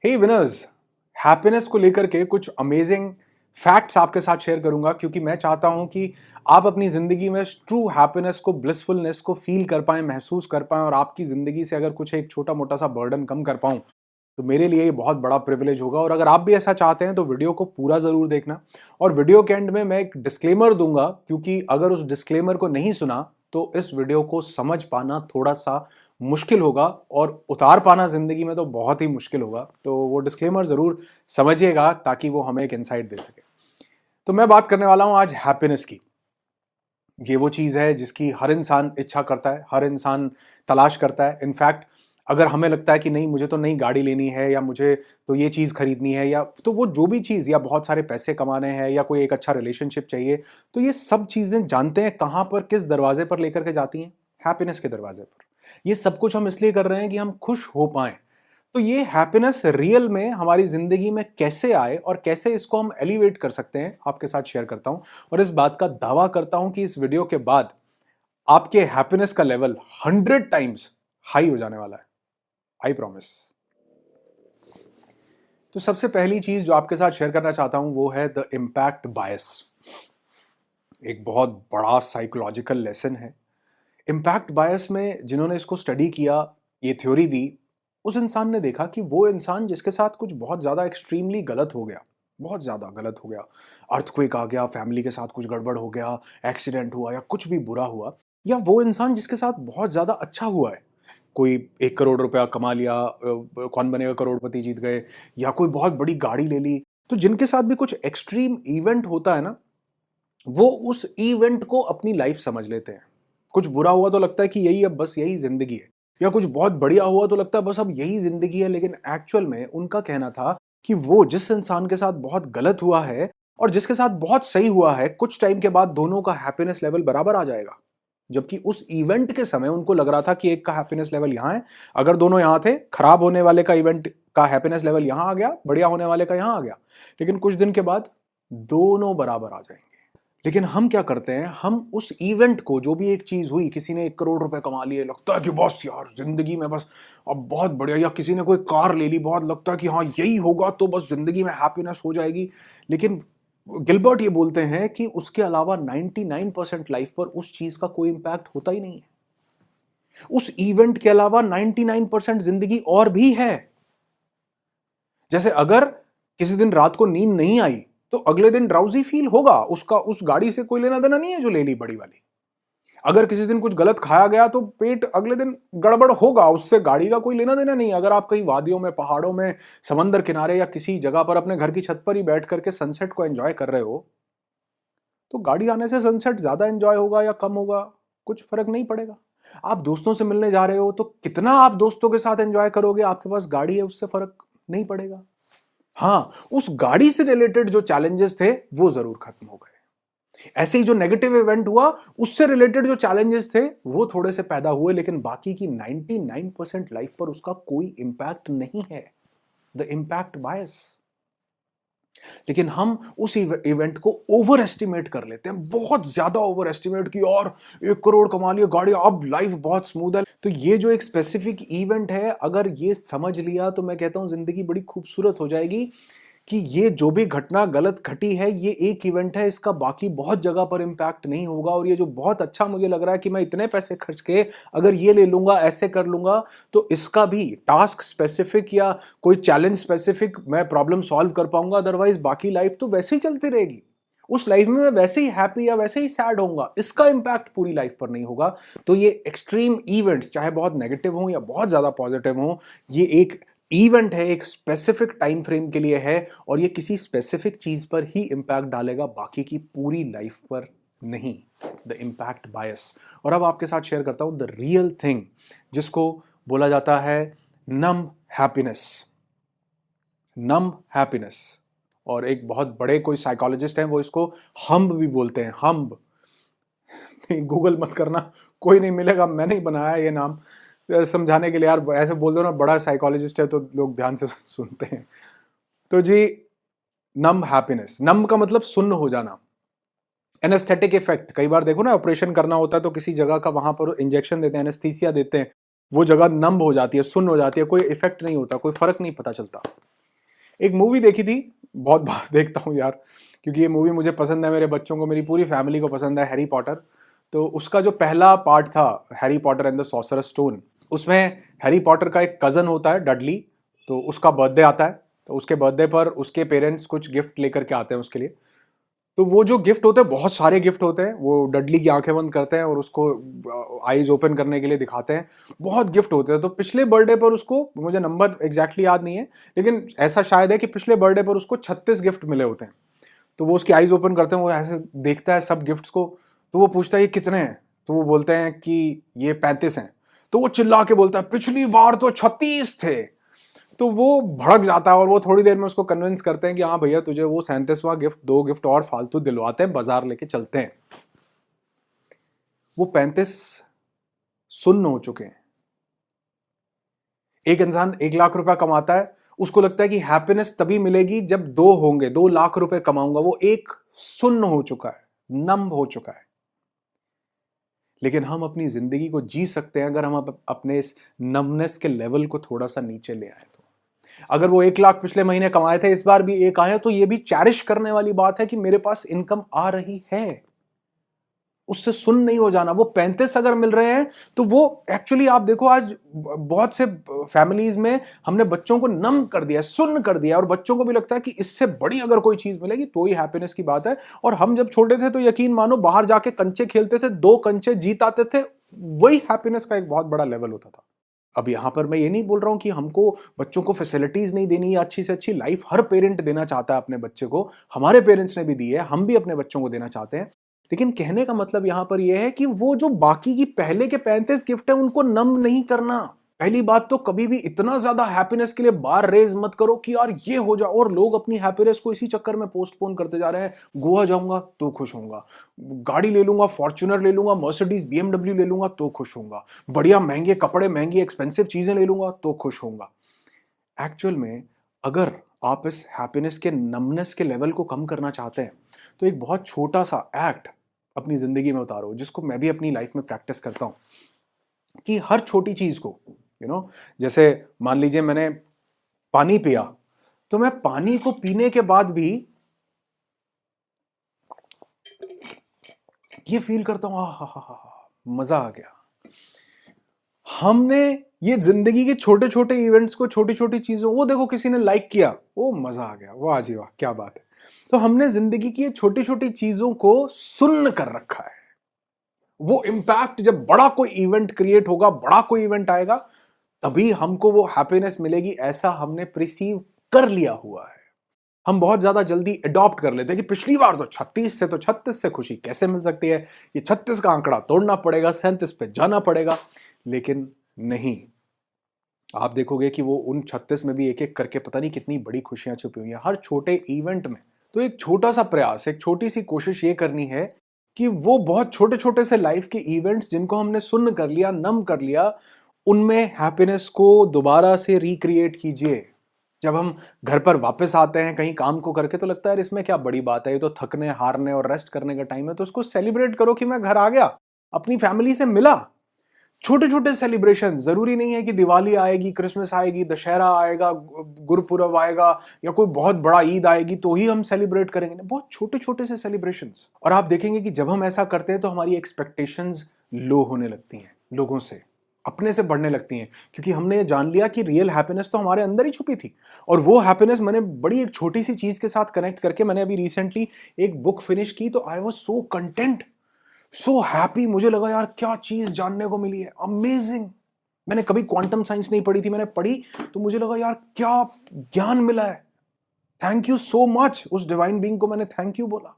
हे winners, happiness को लेकर के कुछ अमेजिंग फैक्ट्स आपके साथ शेयर करूंगा क्योंकि मैं चाहता हूं कि आप अपनी जिंदगी में ट्रू हैप्पीनेस को, ब्लिसफुलनेस को फील कर पाएं, महसूस कर पाएं और आपकी जिंदगी से अगर कुछ एक छोटा मोटा सा बर्डन कम कर पाऊं तो मेरे लिए ये बहुत बड़ा प्रिविलेज होगा। और अगर आप भी ऐसा चाहते हैं तो वीडियो को पूरा जरूर देखना। और वीडियो के एंड में मैं एक डिस्क्लेमर दूंगा क्योंकि अगर उस डिस्क्लेमर को नहीं सुना तो इस वीडियो को समझ पाना थोड़ा सा मुश्किल होगा और उतार पाना जिंदगी में तो बहुत ही मुश्किल होगा। तो वो डिस्क्लेमर जरूर समझिएगा ताकि वो हमें एक इनसाइट दे सके। तो मैं बात करने वाला हूं आज हैप्पीनेस की। ये वो चीज है जिसकी हर इंसान इच्छा करता है, हर इंसान तलाश करता है। इनफैक्ट अगर हमें लगता है कि नहीं, मुझे तो नई गाड़ी लेनी है या मुझे तो ये चीज खरीदनी है या तो वो जो भी चीज, या बहुत सारे पैसे कमाने हैं या कोई एक अच्छा रिलेशनशिप चाहिए, तो ये सब चीजें जानते हैं कहां पर, किस दरवाजे पर लेकर के जाती हैं? हैप्पीनेस के दरवाजे पर। ये सब कुछ हम इसलिए कर रहे हैं कि हम खुश हो पाएं। तो ये हैप्पीनेस रियल में हमारी जिंदगी में कैसे आए और कैसे इसको हम एलिवेट कर सकते हैं, आपके साथ शेयर करता हूं। और इस बात का दावा करता हूं कि इस वीडियो के बाद आपके हैप्पीनेस का लेवल 100 टाइम्स हाई हो जाने वाला है। I promise. तो सबसे पहली चीज जो आपके साथ शेयर करना चाहता हूं वो है द इम्पैक्ट बायस। एक बहुत बड़ा साइकोलॉजिकल लेसन है। इम्पैक्ट बायस में जिन्होंने इसको स्टडी किया, ये थ्योरी दी, उस इंसान ने देखा कि वो इंसान जिसके साथ कुछ बहुत ज्यादा एक्सट्रीमली गलत हो गया, बहुत ज्यादा गलत हो गया, अर्थक्वेक आ गया, फैमिली के साथ कुछ गड़बड़ हो गया, एक्सीडेंट हुआ या कुछ भी बुरा हुआ, या वो इंसान जिसके साथ बहुत ज्यादा अच्छा हुआ है, कोई 1 करोड़ रुपया कमा लिया, कौन बनेगा करोड़पति जीत गए, या कोई बहुत बड़ी गाड़ी ले ली, तो जिनके साथ भी कुछ एक्सट्रीम इवेंट होता है ना, वो उस इवेंट को अपनी लाइफ समझ लेते हैं। कुछ बुरा हुआ तो लगता है कि यही, अब बस यही जिंदगी है, या कुछ बहुत बढ़िया हुआ तो लगता है बस अब यही जिंदगी है। लेकिन एक्चुअल में उनका कहना था कि वो जिस इंसान के साथ बहुत गलत हुआ है और जिसके साथ बहुत सही हुआ है, कुछ टाइम के बाद दोनों का हैप्पीनेस लेवल बराबर आ जाएगा। जबकि उस इवेंट के समय उनको लग रहा था कि एक का हैप्पीनेस लेवल यहां है, अगर दोनों यहां थे, खराब होने वाले का इवेंट का हैप्पीनेस लेवल यहां आ गया, बढ़िया होने वाले का यहां आ गया। लेकिन कुछ दिन के बाद दोनों बराबर आ जाएंगे। लेकिन हम क्या करते हैं, हम उस इवेंट को, जो भी एक चीज हुई, किसी ने 1 करोड़ रुपए कमा लिए, लगता है कि बस यार जिंदगी में बस अब बहुत बढ़िया, या किसी ने कोई कार ले ली, बहुत लगता है कि हाँ यही होगा तो बस जिंदगी में हैप्पीनेस हो जाएगी। लेकिन गिलबर्ट ये बोलते हैं कि उसके अलावा 99% लाइफ पर उस चीज का कोई इंपैक्ट होता ही नहीं है। उस इवेंट के अलावा 99% जिंदगी और भी है। जैसे अगर किसी दिन रात को नींद नहीं आई तो अगले दिन ड्राउजी फील होगा, उसका उस गाड़ी से कोई लेना देना नहीं है जो ले ली बड़ी वाली। अगर किसी दिन कुछ गलत खाया गया तो पेट अगले दिन गड़बड़ होगा, उससे गाड़ी का कोई लेना देना नहीं। अगर आप कहीं वादियों में, पहाड़ों में, समंदर किनारे या किसी जगह पर अपने घर की छत पर ही बैठ करके सनसेट को एंजॉय कर रहे हो, तो गाड़ी आने से सनसेट ज्यादा एंजॉय होगा या कम होगा, कुछ फर्क नहीं पड़ेगा। आप दोस्तों से मिलने जा रहे हो तो कितना आप दोस्तों के साथ एंजॉय करोगे, आपके पास गाड़ी है, उससे फर्क नहीं पड़ेगा। हाँ, उस गाड़ी से रिलेटेड जो चैलेंजेस थे वो जरूर खत्म हो गए। ऐसे ही जो नेगेटिव इवेंट हुआ उससे रिलेटेड जो चैलेंजेस थे वो थोड़े से पैदा हुए, लेकिन बाकी की 99% लाइफ पर उसका कोई इंपैक्ट नहीं है। द इंपैक्ट बायस। लेकिन हम उस इवेंट को ओवर एस्टिमेट कर लेते हैं, बहुत ज्यादा ओवर एस्टिमेट की, और 1 करोड़ कमा लिया, गाड़ी, अब लाइफ बहुत स्मूथ है। तो ये जो एक स्पेसिफिक इवेंट है, अगर ये समझ लिया तो मैं कहता हूं जिंदगी बड़ी खूबसूरत हो जाएगी। कि ये जो भी घटना गलत घटी है, ये एक इवेंट है, इसका बाकी बहुत जगह पर इंपैक्ट नहीं होगा। और ये जो बहुत अच्छा मुझे लग रहा है कि मैं इतने पैसे खर्च के अगर ये ले लूंगा, ऐसे कर लूंगा, तो इसका भी टास्क स्पेसिफिक या कोई चैलेंज स्पेसिफिक मैं प्रॉब्लम सॉल्व कर पाऊंगा। अदरवाइज बाकी लाइफ तो वैसे ही चलती रहेगी। उस लाइफ में मैं वैसे ही हैप्पी या वैसे ही सैड होऊंगा, इसका इंपैक्ट पूरी लाइफ पर नहीं होगा। तो ये एक्सट्रीम इवेंट्स, चाहे बहुत नेगेटिव हो या बहुत ज्यादा पॉजिटिव हो, ये एक इवेंट है, एक स्पेसिफिक टाइम फ्रेम के लिए है, और ये किसी स्पेसिफिक चीज पर ही इंपैक्ट डालेगा, बाकी की पूरी लाइफ पर नहीं। द इंपैक्ट बायस। और अब आपके साथ शेयर करता हूं द रियल थिंग, जिसको बोला जाता है नम हैप्पीनेस। नम हैप्पीनेस। और एक बहुत बड़े कोई साइकोलॉजिस्ट हैं, वो इसको हम्ब भी बोलते हैं। हम्ब। गूगल मत करना, कोई नहीं मिलेगा, मैंने ही बनाया ये नाम समझाने के लिए। यार ऐसे बोल दो ना, बड़ा साइकोलॉजिस्ट है तो लोग ध्यान से सुनते हैं। तो जी, नम हैप्पीनेस। नम का मतलब सुन्न हो जाना, एनेस्थेटिक इफेक्ट। कई बार देखो ना, ऑपरेशन करना होता है तो किसी जगह का वहां पर इंजेक्शन देते हैं, एनेस्थीसिया देते हैं, वो जगह नम हो जाती है, सुन्न हो जाती है, कोई इफेक्ट नहीं होता, कोई फर्क नहीं पता चलता। एक मूवी देखी थी, बहुत बार देखता हूँ यार, क्योंकि ये मूवी मुझे पसंद है, मेरे बच्चों को, मेरी पूरी फैमिली को पसंद है, हैरी पॉटर। तो उसका जो पहला पार्ट था, Harry Potter and the sorcerers stone, उसमें हैरी पॉटर का एक कजन होता है, डडली। तो उसका बर्थडे आता है, तो उसके बर्थडे पर उसके पेरेंट्स कुछ गिफ्ट लेकर के आते हैं उसके लिए। तो वो जो गिफ्ट होते हैं, बहुत सारे गिफ्ट होते हैं, वो डडली की आंखें बंद करते हैं और उसको आईज ओपन करने के लिए दिखाते हैं। बहुत गिफ्ट होते हैं। तो पिछले बर्थडे पर उसको, मुझे नंबर एग्जैक्टली याद नहीं है, लेकिन ऐसा शायद है कि पिछले बर्थडे पर उसको 36 गिफ्ट मिले होते हैं। तो वो उसकी आईज ओपन करते हैं, वो ऐसे देखता है सब गिफ्ट्स को। तो वो पूछता है ये कितने हैं? तो वो बोलते हैं कि ये 35 हैं। तो वो चिल्ला के बोलता है पिछली बार तो 36 थे। तो वो भड़क जाता है और वो थोड़ी देर में उसको कन्विंस करते हैं कि हाँ भैया, तुझे वो 37वां गिफ्ट, 2 गिफ्ट और फालतू दिलवाते हैं, बाजार लेके चलते हैं। वो 35 सुन्न हो चुके हैं। एक इंसान 1 लाख रुपया कमाता है, उसको लगता है कि हैप्पीनेस तभी मिलेगी जब 2 होंगे, 2 लाख रुपए कमाऊंगा। वो एक सुन्न हो चुका है, नम हो चुका है। लेकिन हम अपनी जिंदगी को जी सकते हैं अगर हम अपने इस नमनेस के लेवल को थोड़ा सा नीचे ले आए तो। अगर वो 1 लाख पिछले महीने कमाए थे, इस बार भी 1 आए, तो ये भी चैरिश करने वाली बात है कि मेरे पास इनकम आ रही है। उससे सुन नहीं हो जाना। वो 35 अगर मिल रहे हैं तो वो एक्चुअली, आप देखो आज बहुत से फैमिलीज में हमने बच्चों को नम कर दिया, सुन्न कर दिया, और बच्चों को भी लगता है कि इससे बड़ी अगर कोई चीज मिलेगी तो ही हैप्पीनेस की बात है। और हम जब छोटे थे तो यकीन मानो, बाहर जाके कंचे खेलते थे, 2 कंचे जीत आते थे, वही हैप्पीनेस का एक बहुत बड़ा लेवल होता था। अब यहां पर मैं ये नहीं बोल रहा हूं कि हमको बच्चों को फैसिलिटीज नहीं देनी, या अच्छी से अच्छी लाइफ हर पेरेंट देना चाहता है अपने बच्चे को। हमारे पेरेंट्स ने भी दी है, हम भी अपने बच्चों को देना चाहते हैं। लेकिन कहने का मतलब यहां पर यह है कि वो जो बाकी की पहले के 35 गिफ्ट है, उनको नम नहीं करना। पहली बात तो कभी भी इतना ज्यादा हैप्पीनेस के लिए बार रेज मत करो कि यार ये हो जाए। और लोग अपनी हैप्पीनेस को इसी चक्कर में पोस्टपोन करते जा रहे हैं। गोवा जाऊंगा तो खुश होऊंगा, गाड़ी ले लूंगा, फॉर्च्यूनर ले लूंगा, मर्सिडीज बीएमडब्ल्यू ले लूंगा तो खुश होऊंगा, बढ़िया महंगे कपड़े, महंगी एक्सपेंसिव चीजें ले लूंगा तो खुश होऊंगा। एक्चुअल में अगर आप इस हैप्पीनेस के नमनेस के लेवल को कम करना चाहते हैं, तो एक बहुत छोटा सा एक्ट अपनी जिंदगी में उतारो, जिसको मैं भी अपनी लाइफ में प्रैक्टिस करता हूं। कि हर छोटी चीज को, जैसे मान लीजिए मैंने पानी पिया, तो मैं पानी को पीने के बाद भी ये फील करता हूं, हा हा हा, मजा आ गया। हमने ये जिंदगी के छोटे छोटे इवेंट्स को, छोटी छोटी चीजों, वो देखो किसी ने लाइक किया, वो मजा आ गया, वाह जी वाह क्या बात है। तो हमने जिंदगी की ये छोटी छोटी चीजों को सुन्न कर रखा है। वो इम्पैक्ट जब बड़ा कोई इवेंट क्रिएट होगा, बड़ा कोई इवेंट आएगा, तभी हमको वो हैप्पीनेस मिलेगी, ऐसा हमने प्रिसीव कर लिया हुआ है। हम बहुत ज्यादा जल्दी अडॉप्ट कर लेते हैं कि पिछली बार तो 36 से, तो 36 से खुशी कैसे मिल सकती है, ये 36 का आंकड़ा तोड़ना पड़ेगा, 37 पे जाना पड़ेगा। लेकिन नहीं, आप देखोगे कि वो उन 36 में भी एक एक करके पता नहीं कितनी बड़ी खुशियां छुपी हुई हैं हर छोटे इवेंट में। तो एक छोटा सा प्रयास, एक छोटी सी कोशिश ये करनी है कि वो बहुत छोटे छोटे से लाइफ के इवेंट्स जिनको हमने सुन्न कर लिया, नम कर लिया, उनमें हैप्पीनेस को दोबारा से रिक्रिएट कीजिए। जब हम घर पर वापस आते हैं कहीं काम को करके, तो लगता है यार इसमें क्या बड़ी बात है, ये तो थकने, हारने और रेस्ट करने का टाइम है। तो उसको सेलिब्रेट करो कि मैं घर आ गया, अपनी फैमिली से मिला। छोटे छोटे सेलिब्रेशन, जरूरी नहीं है कि दिवाली आएगी, क्रिसमस आएगी, दशहरा आएगा, गुरुपुरब आएगा, या कोई बहुत बड़ा ईद आएगी तो ही हम सेलिब्रेट करेंगे। नहीं, बहुत छोटे छोटे से सेलिब्रेशंस। और आप देखेंगे कि जब हम ऐसा करते हैं तो हमारी एक्सपेक्टेशंस लो होने लगती हैं, लोगों से, अपने से बढ़ने लगती हैं, क्योंकि हमने ये जान लिया कि रियल हैप्पीनेस तो हमारे अंदर ही छुपी थी। और वो हैप्पीनेस मैंने बड़ी एक छोटी सी चीज के साथ कनेक्ट करके, मैंने अभी रिसेंटली एक बुक फिनिश की, तो I was so content, so happy. मुझे लगा यार क्या चीज जानने को मिली है, अमेजिंग। मैंने कभी क्वांटम साइंस नहीं पढ़ी थी, मैंने पढ़ी तो मुझे लगा यार क्या ज्ञान मिला है, थैंक यू सो मच। उस डिवाइन बीइंग को मैंने थैंक यू बोला।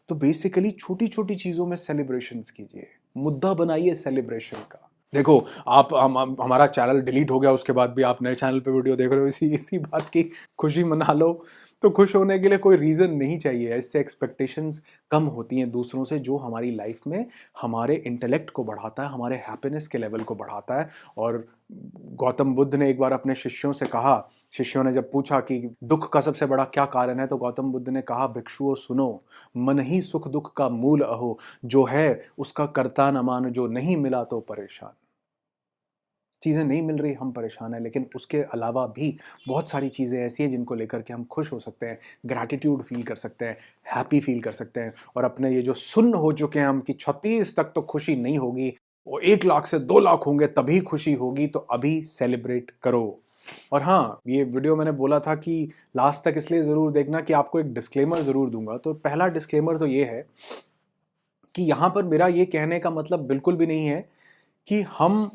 तो बेसिकली छोटी छोटी चीजों में सेलिब्रेशंस कीजिए, मुद्दा बनाइए सेलिब्रेशन का। देखो, आप हमारा चैनल डिलीट हो गया, उसके बाद भी आप नए चैनल पे वीडियो देख रहे हो, इसी इसी बात की खुशी मना लो। तो खुश होने के लिए कोई रीज़न नहीं चाहिए। इससे एक्सपेक्टेशंस कम होती हैं दूसरों से, जो हमारी लाइफ में हमारे इंटेलेक्ट को बढ़ाता है, हमारे हैप्पीनेस के लेवल को बढ़ाता है। और गौतम बुद्ध ने एक बार अपने शिष्यों से कहा, शिष्यों ने जब पूछा कि दुख का सबसे बड़ा क्या कारण है, तो गौतम बुद्ध ने कहा, भिक्षुओं सुनो, मन ही सुख दुख का मूल अहो, जो है उसका करता न मान, जो नहीं मिला तो परेशान। चीज़ें नहीं मिल रही, हम परेशान हैं, लेकिन उसके अलावा भी बहुत सारी चीज़ें ऐसी हैं जिनको लेकर के हम खुश हो सकते हैं, ग्रैटिट्यूड फ़ील कर सकते हैं, हैप्पी फ़ील कर सकते हैं और अपने ये जो सुन्न हो चुके हैं हम कि 36 तक तो खुशी नहीं होगी, वो 1 लाख से 2 लाख होंगे तभी खुशी होगी, तो अभी सेलिब्रेट करो। और हाँ, ये वीडियो मैंने बोला था कि लास्ट तक इसलिए ज़रूर देखना कि आपको एक डिस्क्लेमर ज़रूर दूँगा। तो पहला डिस्क्लेमर तो ये है कि यहाँ पर मेरा ये कहने का मतलब बिल्कुल भी नहीं है कि हम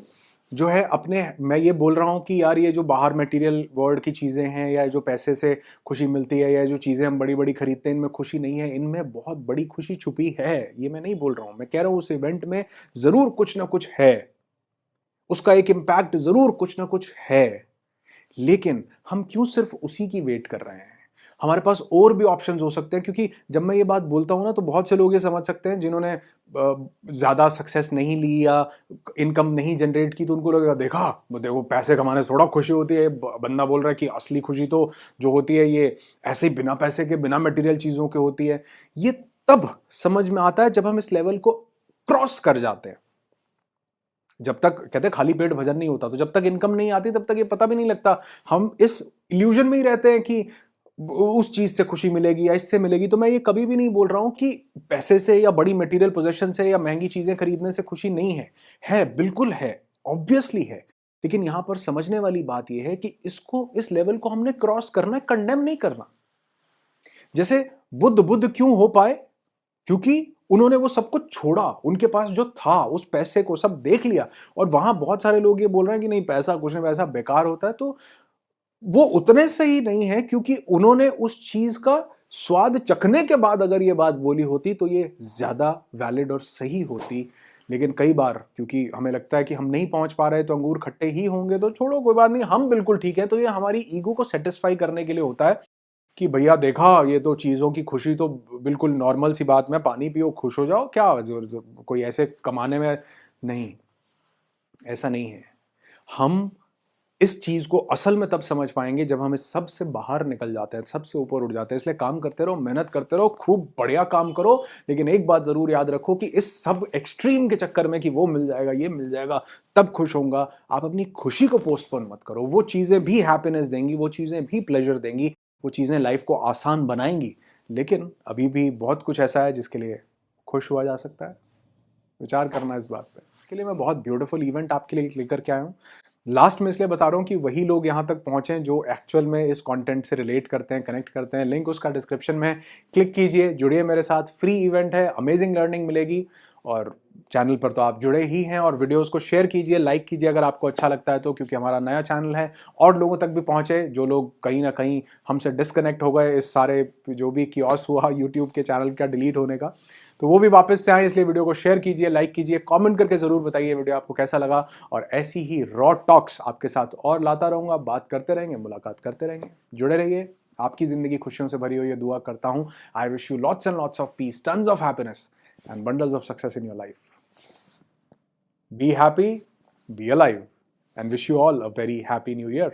जो है अपने मैं ये बोल रहा हूँ कि यार ये जो बाहर मटेरियल वर्ल्ड की चीज़ें हैं या जो पैसे से खुशी मिलती है या जो चीज़ें हम बड़ी-बड़ी खरीदते हैं इनमें खुशी नहीं है, इनमें बहुत बड़ी खुशी छुपी है। ये मैं नहीं बोल रहा हूँ। मैं कह रहा हूँ उस इवेंट में ज़रूर कुछ ना कुछ है। उसका एक इम्पैक्ट ज़रूर कुछ ना कुछ है। लेकिन हम क्यों सिर्फ उसी की वेट कर रहे हैं? हमारे पास और भी ऑप्शंस हो सकते हैं क्योंकि जब मैं ये बात बोलता हूँ ना तो बहुत से लोग ये समझ सकते हैं जिन्होंने ज़्यादा सक्सेस नहीं ली या इनकम नहीं जनरेट की तो उनको लगेगा देखा वो देखो पैसे कमाने से थोड़ा खुशी होती है बंदा बोल रहा है कि असली खुशी तो जो होती है ये ऐसे ही बिना पैसे के बिना मटेरियल चीज़ों के होती है। ये तब समझ में आता है जब हम इस लेवल को क्रॉस कर जाते हैं। जब तक कहते हैं खाली पेट भजन नहीं होता, तो जब तक इनकम नहीं आती तब तक ये पता भी नहीं लगता। हम इस इल्यूजन में ही रहते हैं कि उस चीज से खुशी मिलेगी या इससे मिलेगी। तो मैं ये कभी भी नहीं बोल रहा हूं कि पैसे से या बड़ी मटेरियल पोजेशन से या महंगी चीजें खरीदने से खुशी नहीं है बिल्कुल है, ऑब्वियसली है। लेकिन यहां पर समझने वाली बात यह है कि इसको इस लेवल को हमने क्रॉस करना है, कंडेम नहीं करना। जैसे बुद्ध क्यों हो पाए? क्योंकि उन्होंने वो सब कुछ छोड़ा, उनके पास जो था उस पैसे को सब देख लिया। और वहां बहुत सारे लोग ये बोल रहे हैं कि नहीं पैसा कुछ नहीं, पैसा बेकार होता है। तो वो उतने सही नहीं है क्योंकि उन्होंने उस चीज का स्वाद चखने के बाद अगर ये बात बोली होती तो ये ज्यादा वैलिड और सही होती। लेकिन कई बार क्योंकि हमें लगता है कि हम नहीं पहुंच पा रहे तो अंगूर खट्टे ही होंगे, तो छोड़ो कोई बात नहीं, हम बिल्कुल ठीक है। तो ये हमारी ईगो को सेटिस्फाई करने के लिए होता है कि भैया देखा ये तो चीज़ों की खुशी तो बिल्कुल नॉर्मल सी बात में पानी पियो खुश हो जाओ, क्या कोई ऐसे कमाने में नहीं, ऐसा नहीं है। हम इस चीज को असल में तब समझ पाएंगे जब हम इस सब से बाहर निकल जाते हैं, सबसे ऊपर उठ जाते हैं। इसलिए काम करते रहो, मेहनत करते रहो, खूब बढ़िया काम करो। लेकिन एक बात जरूर याद रखो कि इस सब एक्सट्रीम के चक्कर में कि वो मिल जाएगा ये मिल जाएगा तब खुश होऊंगा, आप अपनी खुशी को पोस्टपोन मत करो। वो चीजें भी हैप्पीनेस देंगी, वो चीजें भी प्लेजर देंगी, वो चीजें लाइफ को आसान बनाएंगी। लेकिन अभी भी बहुत कुछ ऐसा है जिसके लिए खुश हुआ जा सकता है। विचार करना इस बात पे। इसके लिए मैं बहुत ब्यूटीफुल इवेंट आपके लिए लेकर के आया हूँ। लास्ट में इसलिए बता रहा हूँ कि वही लोग यहाँ तक पहुँचे जो एक्चुअल में इस कंटेंट से रिलेट करते हैं, कनेक्ट करते हैं। लिंक उसका डिस्क्रिप्शन में है, क्लिक कीजिए, जुड़िए मेरे साथ। फ्री इवेंट है, अमेजिंग लर्निंग मिलेगी। और चैनल पर तो आप जुड़े ही हैं, और वीडियोस को शेयर कीजिए, लाइक कीजिए अगर आपको अच्छा लगता है तो, क्योंकि हमारा नया चैनल है और लोगों तक भी पहुंचे जो लोग कहीं ना कहीं हमसे डिस्कनेक्ट हो गए इस सारे जो भी कियोस हुआ यूट्यूब के चैनल का डिलीट होने का, तो वो भी वापस से आए। इसलिए वीडियो को शेयर कीजिए, लाइक कीजिए, कमेंट करके जरूर बताइए वीडियो आपको कैसा लगा। और ऐसी ही रॉ टॉक्स आपके साथ और लाता रहूंगा, बात करते रहेंगे, मुलाकात करते रहेंगे। जुड़े रहिए, आपकी जिंदगी खुशियों से भरी हुई है, दुआ करता हूं। I wish you lots and lots of peace, tons of happiness and bundles of success in your life. Be happy, be alive, and wish you all a very happy new year.